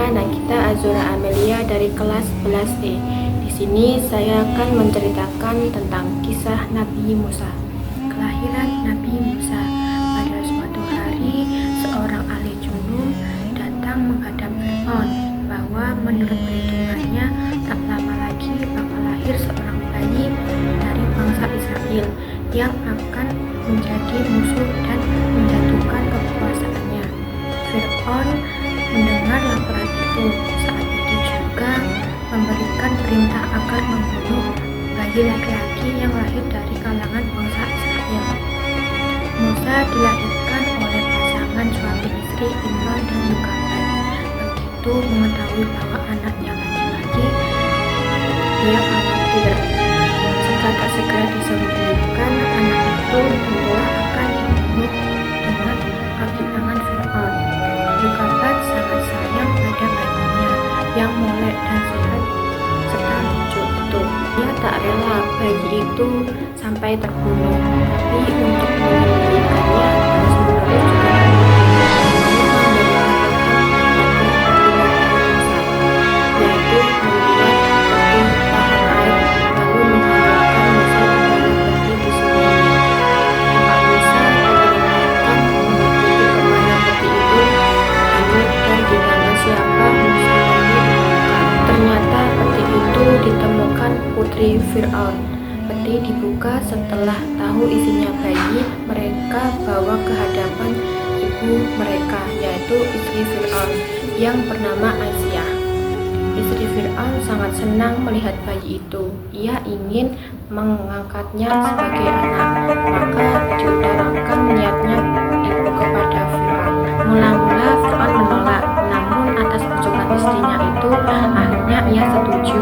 Saya Nagita Azura Amelia dari kelas 11E. Di sini saya akan menceritakan tentang kisah Nabi Musa. Kelahiran Nabi Musa. Pada suatu hari, seorang ahli junung datang menghadap Fir'aun bahwa menurut perhitungannya tak lama lagi bakal lahir seorang bayi dari bangsa Israel yang akan menjadi musuh dan menjatuhkan kekuasaannya. Fir'aun mendengar laporan itu. Saat itu juga memberikan perintah agar membunuh bayi laki-laki yang lahir dari kalangan bangsa Israel. Musa dilahirkan oleh pasangan suami istri Imran dan Yukatan. Begitu mengetahui bahwa anaknya laki-laki, dia khawatir. Jika tak segera disembunyikan, anak itu tentulah akan dibunuh dengan kaki tangan Fir'aun. Yukatan sangat sayang pada bayinya yang molek dan sehat serta lucu itu. Dia tak rela bayi itu sampai terbunuh, tapi untuk menyembunyikannya harus putri Fir'aun. Peti dibuka setelah tahu isinya bayi. Mereka bawa ke hadapan ibu mereka, yaitu istri Fir'aun yang bernama Aisyah. Istri Fir'aun sangat senang melihat bayi itu. Ia ingin mengangkatnya sebagai anak, maka diutarakan niatnya ibu kepada Fir'aun. Mula-mula Fir'aun menolak, namun atas bujukan istrinya itu akhirnya ia setuju.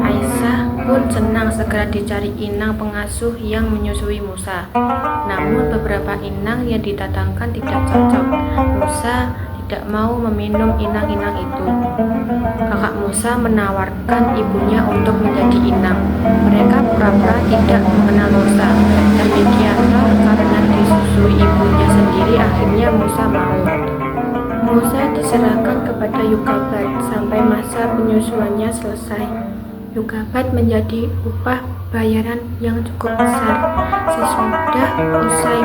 Aisyah pun senang segera dicari inang pengasuh yang menyusui Musa. Namun beberapa inang yang didatangkan tidak cocok. Musa tidak mau meminum inang-inang itu. Kakak Musa menawarkan ibunya untuk menjadi inang. Mereka pura-pura tidak mengenal Musa. Demikianlah karena disusui ibunya sendiri, akhirnya Musa mau. Musa diserahkan kepada Yukabat sampai masa penyusuannya selesai. Yukabat menjadi upah bayaran yang cukup besar. Sesudah usai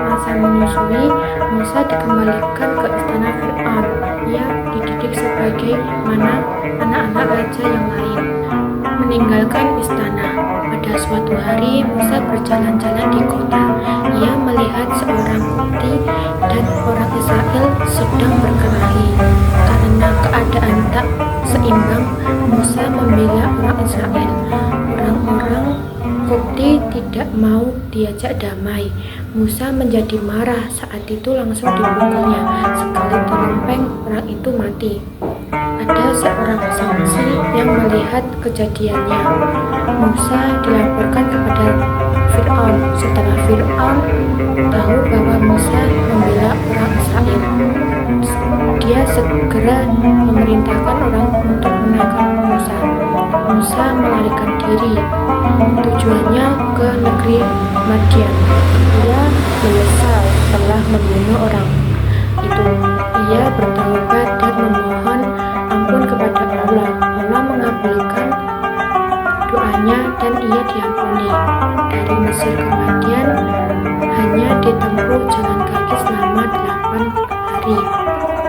masa menyusui, Musa dikembalikan ke istana Fir'aun. Ia dididik sebagai mana anak-anak raja yang lain. Meninggalkan istana. Pada suatu hari, Musa berjalan-jalan di kota. Ia melihat seorang putih dan orang Israel sedang berkelahi. Karena keadaan tak seimbang, Musa membela orang Israel. Orang-orang Kopti tidak mau diajak damai. Musa menjadi marah. Saat itu langsung dipukulnya. Sekali terlempeng, orang itu mati. Ada seorang saksi yang melihat kejadiannya. Musa dilaporkan kepada Fir'aun. Setelah Fir'aun tahu bahwa Musa membela orang Israel, dia segera memerintahkan orang untuk menangkap Musa. Musa melarikan diri. Tujuannya ke negeri Madian. Ia menyesal telah membunuh orang itu. Ia bertaubat dan memohon ampun kepada Allah. Allah mengabulkan doanya dan ia diampuni. Dari Mesir ke Madian hanya ditempuh jalan kaki selama 8 hari.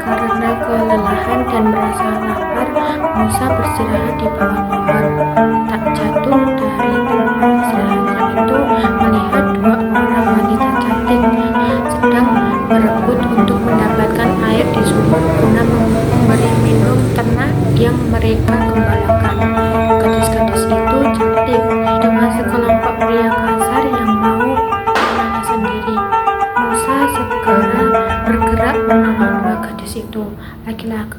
Karena kelelahan dan merasa lapar, Musa beristirahat di bawah pohon. Tak jatuh dari tempat istirahatnya itu melihat dua orang wanita cantik sedang berebut untuk mendapatkan air di sumur guna memberi minum ternak yang mereka gembalakan. Gadis-gadis itu cantik dengan sekelompok pria kasar yang mau menangnya sendiri. Musa segera bergerak menolong dua gadis itu. Laki-laki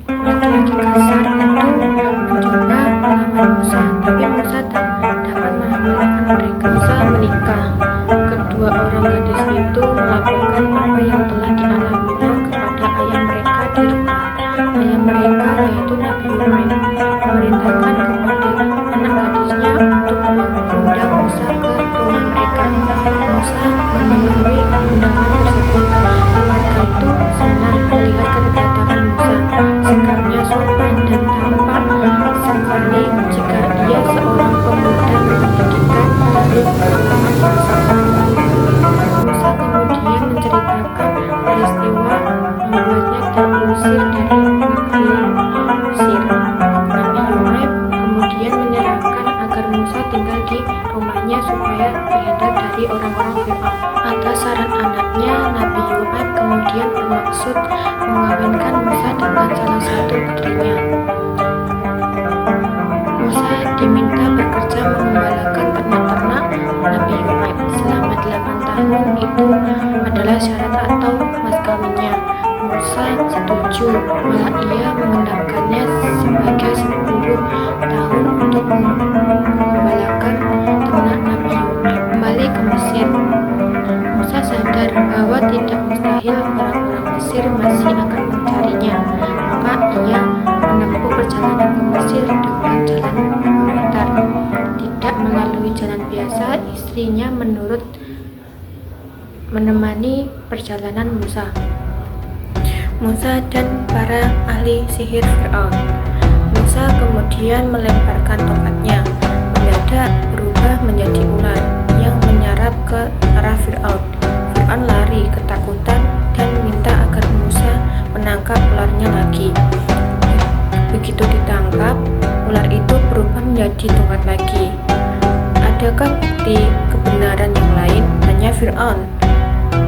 kasar itu mencoba melawan Musa, tapi Musa tak dapat mengalahkan mereka. Musa menikah. Kedua orang gadis itu melaporkan apa yang telah dialaminya kepada ayah mereka di rumah. Ayah mereka, yaitu Nabi Ibrahim, memerintahkan kepada anak gadisnya untuk mengundang Musa ke rumah mereka. Musa memenuhi undangan tersebut. Keluarga itu senang melihat kedatangan Musa. diusir dari negeri Mesir. Nabi Shu'aib kemudian menyarankan agar Musa tinggal di rumahnya supaya terhindar dari orang-orang Fir'aun. Atas saran anaknya, Nabi Shu'aib kemudian bermaksud mengawinkan Musa dengan salah satu putrinya. Musa diminta bekerja mengembalakan ternak-ternak Nabi Shu'aib selama 8 tahun. Itu adalah syarat atau mas kawinnya. Musa setuju, malah ia mengenapkannya sebagai 10 tahun untuk mengembalakan ternak Nabi Shu'aib. Kembali ke Mesir, Musa sadar bahwa tidak mustahil orang-orang Mesir masih akan mencarinya, maka ia menempuh perjalanan ke Mesir dengan jalan datar, tidak melalui jalan biasa. Istrinya menemani perjalanan Musa dan para ahli sihir Fir'aun. Musa kemudian melemparkan tongkatnya, mendadak berubah menjadi ular yang menyerap ke arah Fir'aun. Fir'aun lari ketakutan dan minta agar Musa menangkap ularnya lagi. Begitu ditangkap, ular itu berubah menjadi tongkat lagi. Adakah bukti kebenaran yang lain? Tanya Fir'aun.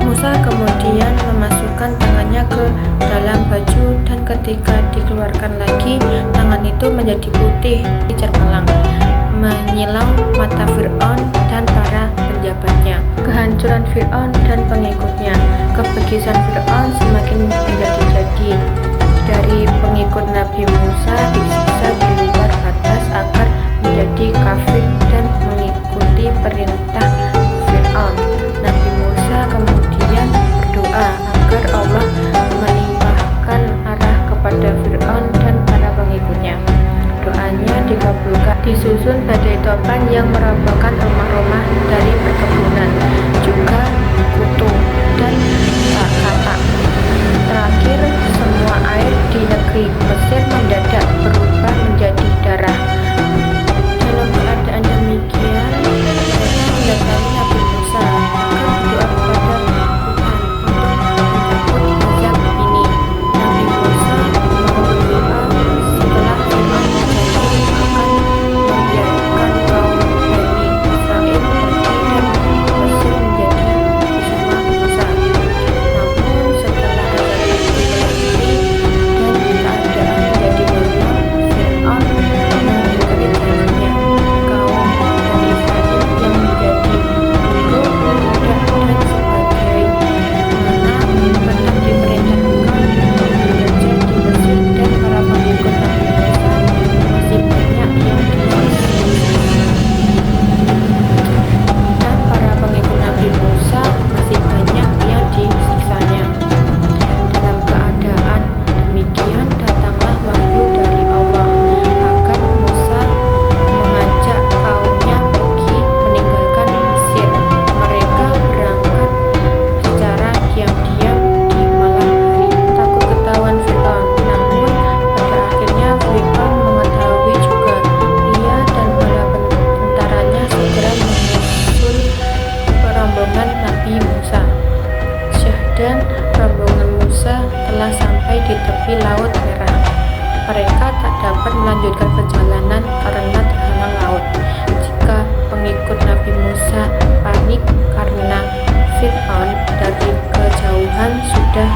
Musa kemudian memasukkan tangannya ke dalam baju dan ketika dikeluarkan lagi, tangan itu menjadi putih cermelang, menyilau mata Fir'aun dan para penjabatnya. Kehancuran Fir'aun dan pengikutnya. Kebegisan Fir'aun semakin menjadi-jadi. Dari pengikut Nabi Musa disiksa di luar batas agar menjadi kafir dan mengikuti perintah Fir'aun. Nabi Musa kemudian berdoa agar Allah melimpahkan arah kepada Fir'aun dan para pengikutnya. Doanya dikabulkan. Disusun badai topan yang merobohkan rumah-rumah dari perkebunan, juga kutu dan kata. Terakhir, semua air di negeri Mesir mendadak berubah menjadi darah. Dalam keadaan demikian, mendatangi Nabi Musa agar berdoa kepada Tuhan untuk mencabut azab ini. Nabi Musa mau berdoa setelah Fir'aun berjanji akan membiarkan kaum Bani Israel pergi dan Mesir menjadi bersama Musa. Namun setelah azab itu berakhir dan keadaan menjadi normal, Fir'aun mengingkari janjinya. Kaum Bani Israel yang menjadi buruh, budak dan sebagainya tetap diperintahkan bekerja di Mesir dan para pengikut Nabi Musa masih banyak yang disiksanya. Dalam keadaan demikian, datanglah wahyu dari Allah agar Musa mengajak kaumnya pergi meninggalkan Mesir. Mereka berangkat secara diam-diam di malam hari, takut ketahuan Fir'aun. Namun pada akhirnya Fir'aun mengetahui juga. Ia dan bala tentaranya segera menyusul rombongan Nabi Musa. Dan rombongan Musa telah sampai di tepi Laut Merah. Mereka tak dapat melanjutkan perjalanan karena terhalang laut. Jika pengikut Nabi Musa panik karena Fir'aun dari kejauhan sudah